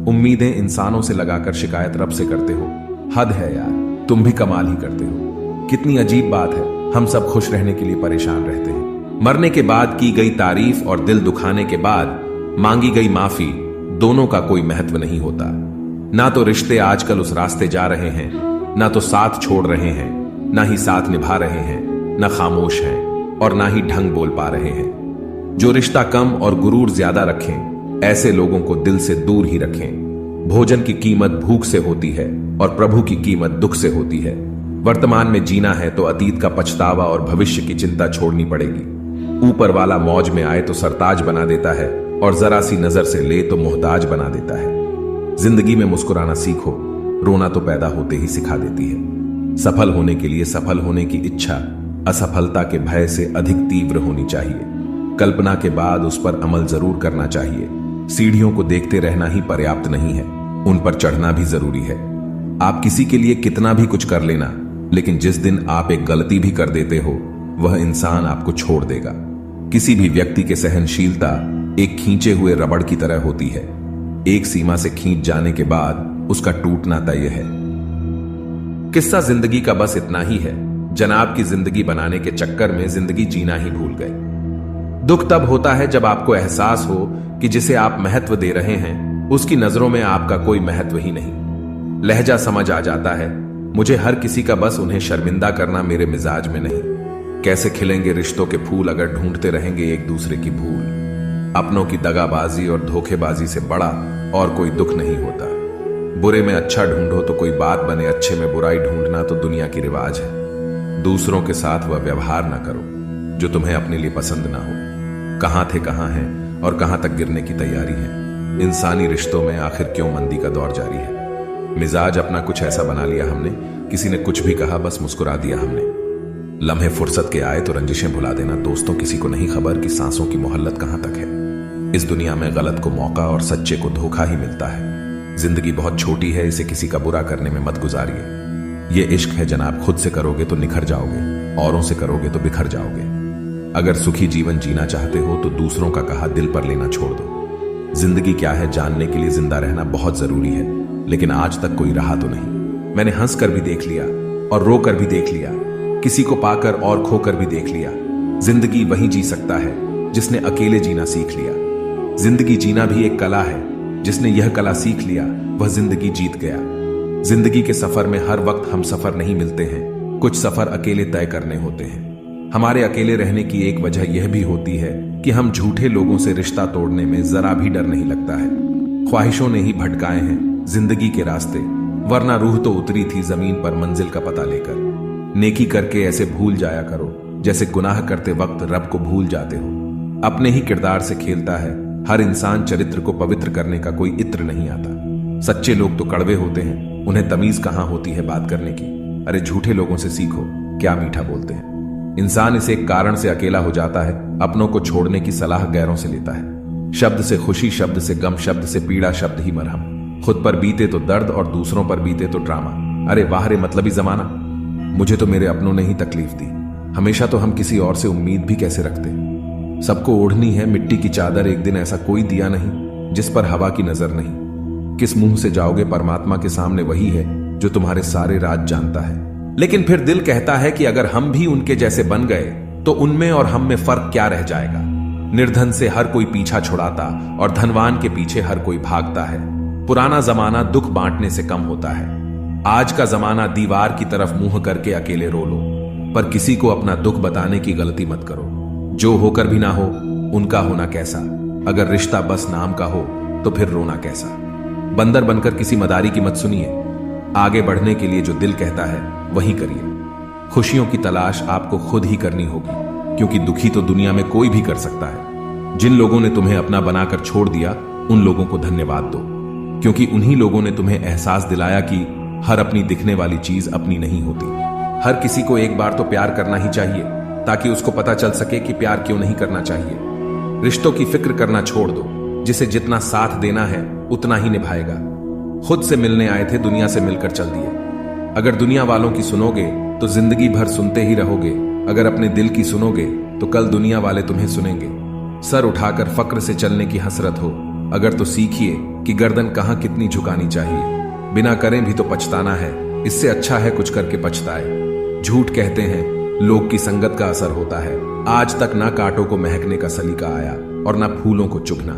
उम्मीदें इंसानों से लगाकर शिकायत रब से करते हो। हद है यार, तुम भी कमाल ही करते हो। कितनी अजीब बात है, हम सब खुश रहने के लिए परेशान रहते हैं। मरने के बाद की गई तारीफ और दिल दुखाने के बाद मांगी गई माफी, दोनों का कोई महत्व नहीं होता। ना तो रिश्ते आजकल उस रास्ते जा रहे हैं, ना तो साथ छोड़ रहे हैं, ना ही साथ निभा रहे हैं, ना खामोश हैं और ना ही ढंग बोल पा रहे हैं। जो रिश्ता कम और गुरूर ज्यादा रखें, ऐसे लोगों को दिल से दूर ही रखें। भोजन की कीमत भूख से होती है और प्रभु की कीमत दुख से होती है। वर्तमान में जीना है तो अतीत का पछतावा और भविष्य की चिंता छोड़नी पड़ेगी। ऊपर वाला मौज में आए तो सरताज बना देता है और जरा सी नजर से ले तो मोहताज बना देता है। जिंदगी में मुस्कुराना सीखो, रोना तो पैदा होते ही सिखा देती है। सफल होने के लिए सफल होने की इच्छा असफलता के भय से अधिक तीव्र होनी चाहिए। कल्पना के बाद उस पर अमल जरूर करना चाहिए। सीढ़ियों को देखते रहना ही पर्याप्त नहीं है, उन पर चढ़ना भी जरूरी है। आप किसी के लिए कितना भी कुछ कर लेना, लेकिन जिस दिन आप एक गलती भी कर देते हो, वह इंसान आपको छोड़ देगा। किसी भी व्यक्ति की सहनशीलता एक खींचे हुए रबड़ की तरह होती है। एक सीमा से खींच जाने के बाद उसका टूटना तय है। किस्सा जिंदगी का बस इतना ही है। जनाब की जिंदगी बनाने के चक्कर में जिंदगी जीना ही भूल गए। दुख तब होता है जब आपको एहसास हो कि जिसे आप महत्व दे रहे हैं, उसकी नजरों में आपका कोई महत्व ही नहीं। लहजा समझ आ जाता है, मुझे हर किसी का बस उन्हें शर्मिंदा करना मेरे मिजाज में नहीं। कैसे खिलेंगे रिश्तों के फूल अगर ढूंढते रहेंगे एक दूसरे की भूल। अपनों की दगाबाजी और धोखेबाजी से बड़ा और कोई दुख नहीं होता। बुरे में अच्छा ढूंढो तो कोई बात बने, अच्छे में बुराई ढूंढना तो दुनिया की रिवाज है। दूसरों के साथ वह व्यवहार ना करो जो तुम्हें अपने लिए पसंद ना हो। कहां थे कहां हैं और कहां तक गिरने की तैयारी है। इंसानी रिश्तों में आखिर क्यों मंदी का दौर जारी है। मिजाज अपना कुछ ऐसा बना लिया हमने, किसी ने कुछ भी कहा बस मुस्कुरा दिया हमने। लम्हे फुर्सत के आए तो रंजिशें भुला देना। दोस्तों, किसी को नहीं खबर कि सांसों की मोहल्लत कहां तक है। इस दुनिया में गलत को मौका और सच्चे को धोखा ही मिलता है। जिंदगी बहुत छोटी है, इसे किसी का बुरा करने में मत गुजारिए। ये इश्क है जनाब, खुद से करोगे तो निखर जाओगे, औरों से करोगे तो बिखर जाओगे। अगर सुखी जीवन जीना चाहते हो तो दूसरों का कहा दिल पर लेना छोड़ दो। जिंदगी क्या है जानने के लिए जिंदा रहना बहुत जरूरी है, लेकिन आज तक कोई रहा तो नहीं। मैंने हंस कर भी देख लिया और रो कर भी देख लिया, किसी को पाकर और खोकर भी देख लिया। जिंदगी वही जी सकता है जिसने अकेले जीना सीख लिया। जिंदगी जीना भी एक कला है, जिसने यह कला सीख लिया वह जिंदगी जीत गया। जिंदगी के सफर में हर वक्त हम सफर नहीं मिलते हैं, कुछ सफर अकेले तय करने होते हैं। हमारे अकेले रहने की एक वजह यह भी होती है कि हम झूठे लोगों से रिश्ता तोड़ने में जरा भी डर नहीं लगता है। ख्वाहिशों ने ही भटकाए हैं जिंदगी के रास्ते, वरना रूह तो उतरी थी जमीन पर मंजिल का पता लेकर। नेकी करके ऐसे भूल जाया करो जैसे गुनाह करते वक्त रब को भूल जाते हो। अपने ही किरदार से खेलता है हर इंसान। चरित्र को पवित्र करने का कोई इत्र नहीं आता। सच्चे लोग तो कड़वे होते हैं, उन्हें तमीज कहां होती है बात करने की। अरे झूठे लोगों से सीखो, क्या मीठा बोलते हैं। इंसान इस एक कारण से अकेला हो जाता है, अपनों को छोड़ने की सलाह गैरों से लेता है। शब्द से खुशी, शब्द से गम, शब्द से पीड़ा, शब्द ही मरहम। खुद पर बीते तो दर्द और दूसरों पर बीते तो ड्रामा। अरे वाह रे मतलबी जमाना। मुझे तो मेरे अपनों ने ही तकलीफ दी। हमेशा तो हम किसी और से उम्मीद भी कैसे रखते। सबको ओढ़नी है मिट्टी की चादर, एक दिन ऐसा कोई दिया नहीं जिस पर हवा की नजर नहीं। किस मुंह से जाओगे परमात्मा के सामने, वही है जो तुम्हारे सारे राज जानता है। लेकिन फिर दिल कहता है कि अगर हम भी उनके जैसे बन गए तो उनमें और हम में फर्क क्या रह जाएगा। निर्धन से हर कोई पीछा छुड़ाता और धनवान के पीछे हर कोई भागता है। पुराना जमाना दुख बांटने से कम होता है। आज का जमाना दीवार की तरफ मुंह करके अकेले रो लो, पर किसी को अपना दुख बताने की गलती मत करो। जो होकर भी ना हो उनका होना कैसा। अगर रिश्ता बस नाम का हो तो फिर रोना कैसा। बंदर बनकर किसी मदारी की मत सुनिए। आगे बढ़ने के लिए जो दिल कहता है वही करिए। खुशियों की तलाश आपको खुद ही करनी होगी, क्योंकि दुखी तो दुनिया में कोई भी कर सकता है। जिन लोगों ने तुम्हें अपना बनाकर छोड़ दिया उन लोगों को धन्यवाद दो, क्योंकि उन्हीं लोगों ने तुम्हें एहसास दिलाया कि हर अपनी दिखने वाली चीज अपनी नहीं होती। हर किसी को एक बार तो प्यार करना ही चाहिए, ताकि उसको पता चल सके कि प्यार क्यों नहीं करना चाहिए। रिश्तों की फिक्र करना छोड़ दो, जिसे जितना साथ देना है उतना ही निभाएगा। खुद से मिलने आए थे, दुनिया से मिलकर चल दिए। अगर दुनिया वालों की सुनोगे तो जिंदगी भर सुनते ही रहोगे। अगर अपने दिल की सुनोगे तो कल दुनिया वाले तुम्हें सुनेंगे। सर उठाकर फक्र से चलने की हसरत हो अगर तो सीखिए कि गर्दन कहां कितनी झुकानी चाहिए। बिना करें भी तो पछताना है, इससे अच्छा है कुछ करके पछताए। झूठ कहते हैं लोग की संगत का असर होता है। आज तक ना कांटों को महकने का सलीका आया और ना फूलों को चुभना।